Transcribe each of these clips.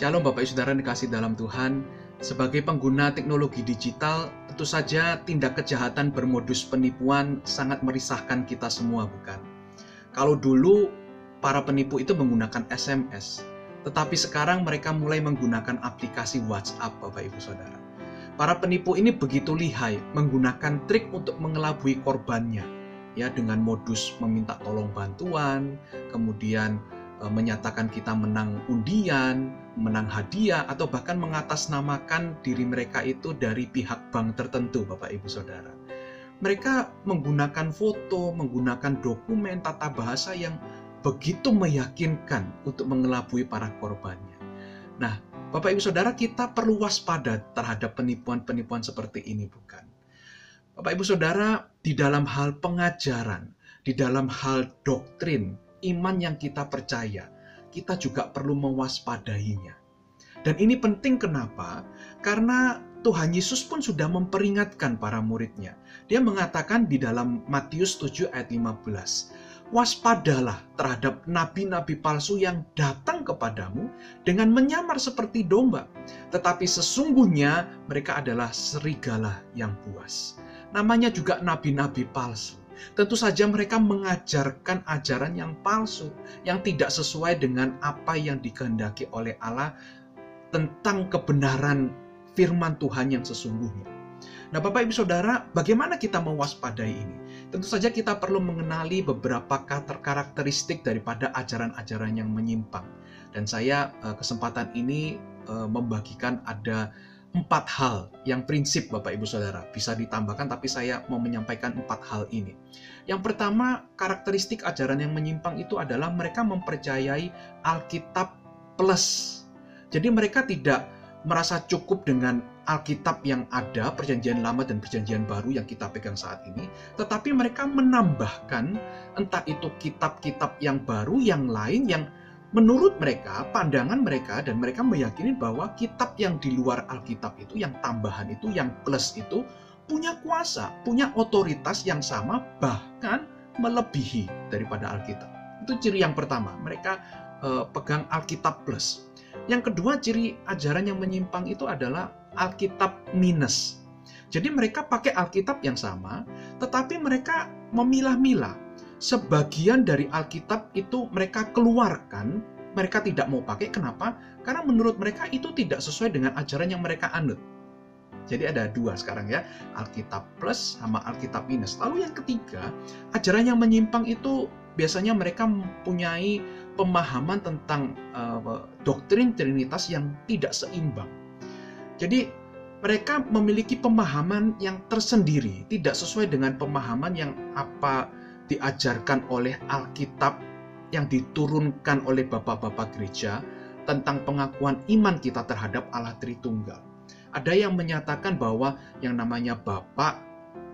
Shalom Bapak Ibu Saudara yang dikasihi dalam Tuhan. Sebagai pengguna teknologi digital, tentu saja tindak kejahatan bermodus penipuan sangat merisahkan kita semua, bukan? Kalau dulu para penipu itu menggunakan SMS, tetapi sekarang mereka mulai menggunakan aplikasi WhatsApp, Bapak Ibu Saudara. Para penipu ini begitu lihai menggunakan trik untuk mengelabui korbannya, ya, dengan modus meminta tolong bantuan, kemudian menyatakan kita menang undian, menang hadiah, atau bahkan mengatasnamakan diri mereka itu dari pihak bank tertentu, Bapak Ibu Saudara. Mereka menggunakan foto, menggunakan dokumen, tata bahasa yang begitu meyakinkan untuk mengelabui para korbannya. Nah, Bapak Ibu Saudara, kita perlu waspada terhadap penipuan-penipuan seperti ini, bukan? Bapak Ibu Saudara, di dalam hal pengajaran, di dalam hal doktrin, iman yang kita percaya, kita juga perlu mewaspadainya. Dan ini penting kenapa? Karena Tuhan Yesus pun sudah memperingatkan para muridnya. Dia mengatakan di dalam Matius 7 ayat 15, waspadalah terhadap nabi-nabi palsu yang datang kepadamu dengan menyamar seperti domba, tetapi sesungguhnya mereka adalah serigala yang buas. Namanya juga nabi-nabi palsu. Tentu saja mereka mengajarkan ajaran yang palsu, yang tidak sesuai dengan apa yang dikehendaki oleh Allah tentang kebenaran firman Tuhan yang sesungguhnya. Nah, Bapak Ibu Saudara, bagaimana kita mewaspadai ini? Tentu saja kita perlu mengenali beberapa karakteristik daripada ajaran-ajaran yang menyimpang. Dan saya kesempatan ini membagikan ada 4 hal yang prinsip, Bapak Ibu Saudara. Bisa ditambahkan, tapi saya mau menyampaikan 4 hal ini. Yang pertama, karakteristik ajaran yang menyimpang itu adalah mereka mempercayai Alkitab plus. Jadi mereka tidak merasa cukup dengan Alkitab yang ada, Perjanjian Lama dan Perjanjian Baru yang kita pegang saat ini, tetapi mereka menambahkan entah itu kitab-kitab yang baru, yang lain, yang menurut mereka, pandangan mereka, dan mereka meyakini bahwa kitab yang di luar Alkitab itu, yang tambahan itu, yang plus itu, punya kuasa, punya otoritas yang sama, bahkan melebihi daripada Alkitab. Itu ciri yang pertama, mereka pegang Alkitab plus. Yang kedua, ciri ajaran yang menyimpang itu adalah Alkitab minus. Jadi mereka pakai Alkitab yang sama, tetapi mereka memilah-milah. Sebagian dari Alkitab itu mereka keluarkan, mereka tidak mau pakai. Kenapa? Karena menurut mereka itu tidak sesuai dengan ajaran yang mereka anut. Jadi ada 2 sekarang ya, Alkitab plus sama Alkitab minus. Lalu yang ketiga, ajaran yang menyimpang itu biasanya mereka mempunyai pemahaman tentang doktrin Trinitas yang tidak seimbang. Jadi mereka memiliki pemahaman yang tersendiri, tidak sesuai dengan pemahaman yang apa diajarkan oleh Alkitab yang diturunkan oleh bapak-bapak gereja tentang pengakuan iman kita terhadap Allah Tritunggal. Ada yang menyatakan bahwa yang namanya Bapa,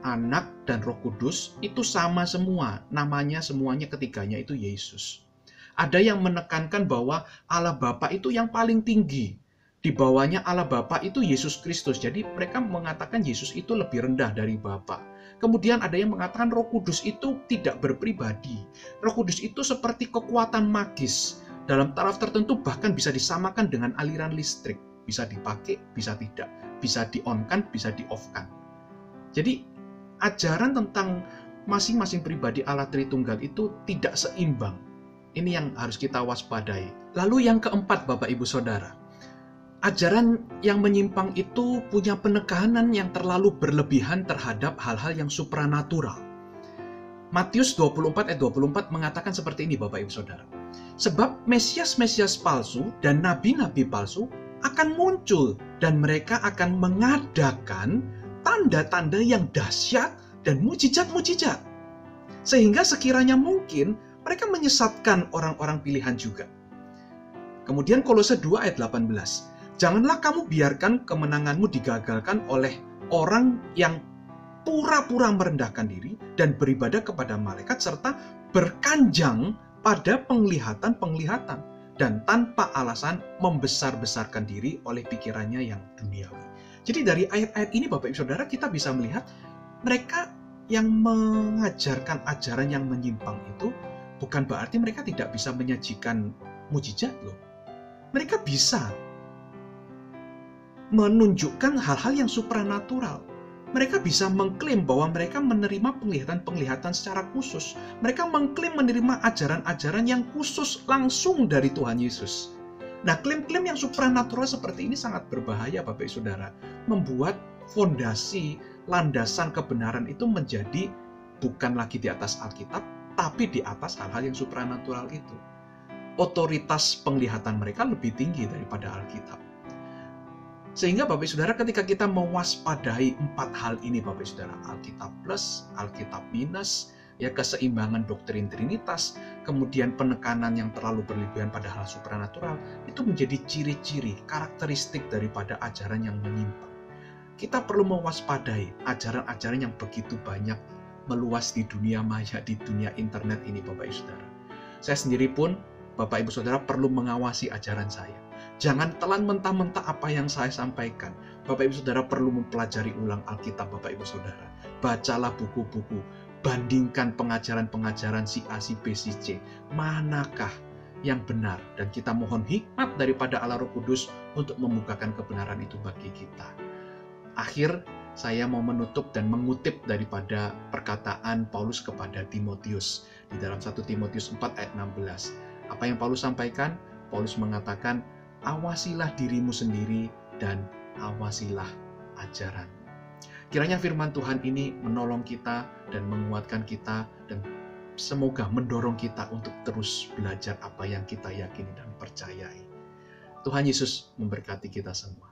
Anak, dan Roh Kudus itu sama semua, namanya semuanya ketiganya itu Yesus. Ada yang menekankan bahwa Allah Bapa itu yang paling tinggi, di bawahnya Allah Bapa itu Yesus Kristus. Jadi mereka mengatakan Yesus itu lebih rendah dari Bapa. Kemudian ada yang mengatakan Roh Kudus itu tidak berpribadi. Roh Kudus itu seperti kekuatan magis. Dalam taraf tertentu bahkan bisa disamakan dengan aliran listrik. Bisa dipakai, bisa tidak. Bisa di-on-kan, bisa di-off-kan. Jadi ajaran tentang masing-masing pribadi Allah Tritunggal itu tidak seimbang. Ini yang harus kita waspadai. Lalu yang keempat, Bapak Ibu Saudara. Ajaran yang menyimpang itu punya penekanan yang terlalu berlebihan terhadap hal-hal yang supranatural. Matius 24 ayat 24 mengatakan seperti ini, Bapak Ibu Saudara. Sebab Mesias-Mesias palsu dan nabi-nabi palsu akan muncul dan mereka akan mengadakan tanda-tanda yang dahsyat dan mujizat-mujizat. Sehingga sekiranya mungkin mereka menyesatkan orang-orang pilihan juga. Kemudian Kolose 2 ayat 18. Janganlah kamu biarkan kemenanganmu digagalkan oleh orang yang pura-pura merendahkan diri dan beribadah kepada malaikat serta berkanjang pada penglihatan-penglihatan dan tanpa alasan membesar-besarkan diri oleh pikirannya yang duniawi. Jadi dari ayat-ayat ini Bapak Ibu Saudara kita bisa melihat mereka yang mengajarkan ajaran yang menyimpang itu bukan berarti mereka tidak bisa menyajikan mujizat loh. Mereka bisa, menunjukkan hal-hal yang supranatural. Mereka bisa mengklaim bahwa mereka menerima penglihatan-penglihatan secara khusus. Mereka mengklaim menerima ajaran-ajaran yang khusus langsung dari Tuhan Yesus. Nah, klaim-klaim yang supranatural seperti ini sangat berbahaya, Bapak Ibu Saudara. Membuat fondasi, landasan kebenaran itu menjadi bukan lagi di atas Alkitab, tapi di atas hal-hal yang supranatural itu. Otoritas penglihatan mereka lebih tinggi daripada Alkitab. Sehingga Bapak Saudara, ketika kita mewaspadai 4 hal ini, Bapak Saudara, Alkitab plus, Alkitab minus, ya, keseimbangan doktrin Trinitas, kemudian penekanan yang terlalu berlebihan pada hal supranatural, itu menjadi ciri-ciri, karakteristik daripada ajaran yang menyimpang. Kita perlu mewaspadai ajaran-ajaran yang begitu banyak meluas di dunia maya, di dunia internet ini, Bapak Ibu Saudara. Saya sendiri pun, Bapak Ibu Saudara, perlu mengawasi ajaran saya. Jangan telan mentah-mentah apa yang saya sampaikan. Bapak Ibu Saudara perlu mempelajari ulang Alkitab, Bapak Ibu Saudara. Bacalah buku-buku, bandingkan pengajaran-pengajaran si A, si B, si C. Manakah yang benar? Dan kita mohon hikmat daripada Allah Roh Kudus untuk membukakan kebenaran itu bagi kita. Akhir, saya mau menutup dan mengutip daripada perkataan Paulus kepada Timotius di dalam 1 Timotius 4 ayat 16. Apa yang Paulus sampaikan? Paulus mengatakan, awasilah dirimu sendiri dan awasilah ajaran. Kiranya firman Tuhan ini menolong kita dan menguatkan kita dan semoga mendorong kita untuk terus belajar apa yang kita yakini dan percayai. Tuhan Yesus memberkati kita semua.